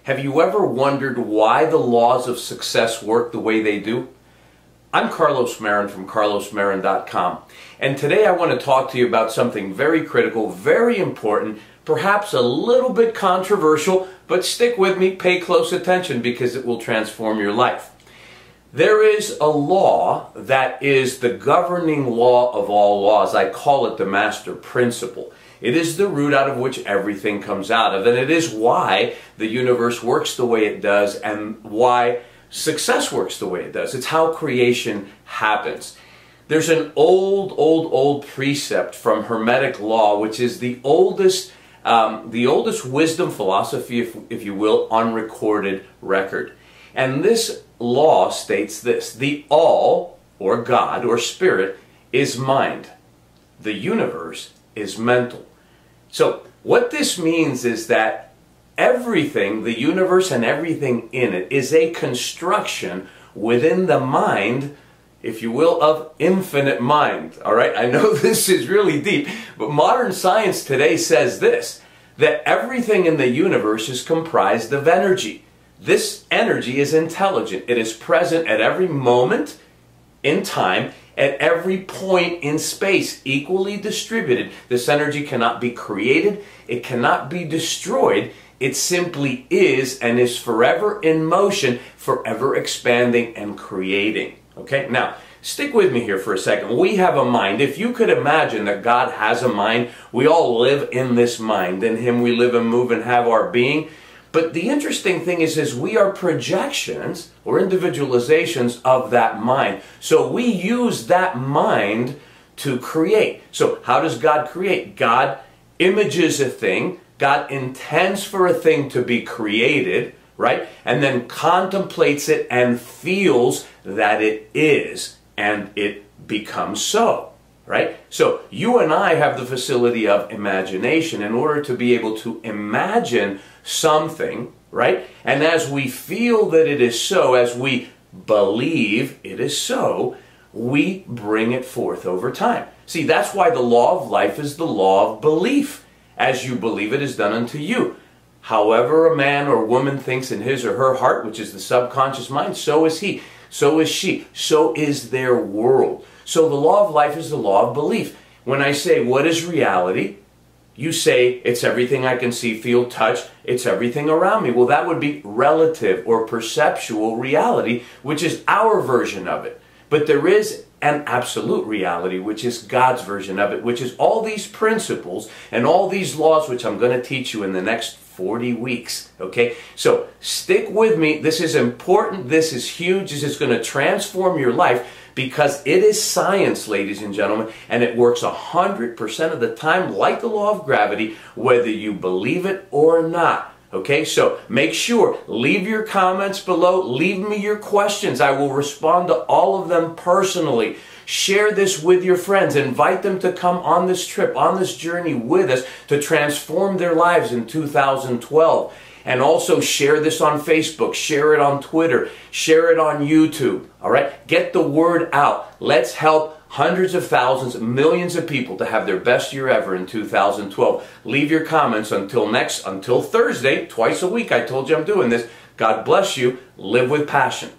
Have you ever wondered why the laws of success work the way they do? I'm Carlos Marin from carlosmarin.com, and today I want to talk to you about something very critical, very important, perhaps a little bit controversial, but stick with me, pay close attention because it will transform your life. There is a law that is the governing law of all laws. I call it the master principle. It is the root out of which everything comes out of, and it is why the universe works the way it does and why success works the way it does. It's how creation happens. There's an old precept from Hermetic law, which is the oldest wisdom philosophy, if you will, on recorded record. And this law states this: the all, or God, or spirit, is mind. The universe is mental. So what this means is that everything, the universe and everything in it, is a construction within the mind, if you will, of infinite mind. All right, I know this is really deep, but modern science today says this, that everything in the universe is comprised of energy. This energy is intelligent. It is present at every moment in time, at every point in space, equally distributed. This energy cannot be created. It cannot be destroyed. It simply is and is forever in motion, forever expanding and creating. Okay, now stick with me here for a second. We have a mind. If you could imagine that God has a mind, we all live in this mind. In Him we live and move and have our being. But the interesting thing is we are projections or individualizations of that mind. So we use that mind to create. So how does God create? God images a thing. God intends for a thing to be created, right? And then contemplates it and feels that it is, and it becomes so, right? So you and I have the facility of imagination in order to be able to imagine something, right? And as we feel that it is so, as we believe it is so, we bring it forth over time. See, that's why the law of life is the law of belief. As you believe, it is done unto you. However a man or woman thinks in his or her heart, which is the subconscious mind, so is he, so is she, so is their world. So the law of life is the law of belief. When I say, what is reality? You say, it's everything I can see, feel, touch, it's everything around me. Well, that would be relative or perceptual reality, which is our version of it. But there is an absolute reality, which is God's version of it, which is all these principles and all these laws, which I'm going to teach you in the next 40 weeks. Okay? So stick with me. This is important. This is huge. This is going to transform your life, because it is science, ladies and gentlemen, and it works 100% of the time like the law of gravity, whether you believe it or not. Okay, so make sure, leave your comments below, leave me your questions. I will respond to all of them personally. Share this with your friends. Invite them to come on this trip, on this journey with us to transform their lives in 2012. And also share this on Facebook, share it on Twitter, share it on YouTube. All right? Get the word out. Let's help hundreds of thousands, millions of people to have their best year ever in 2012. Leave your comments until Thursday, twice a week. I told you I'm doing this. God bless you. Live with passion.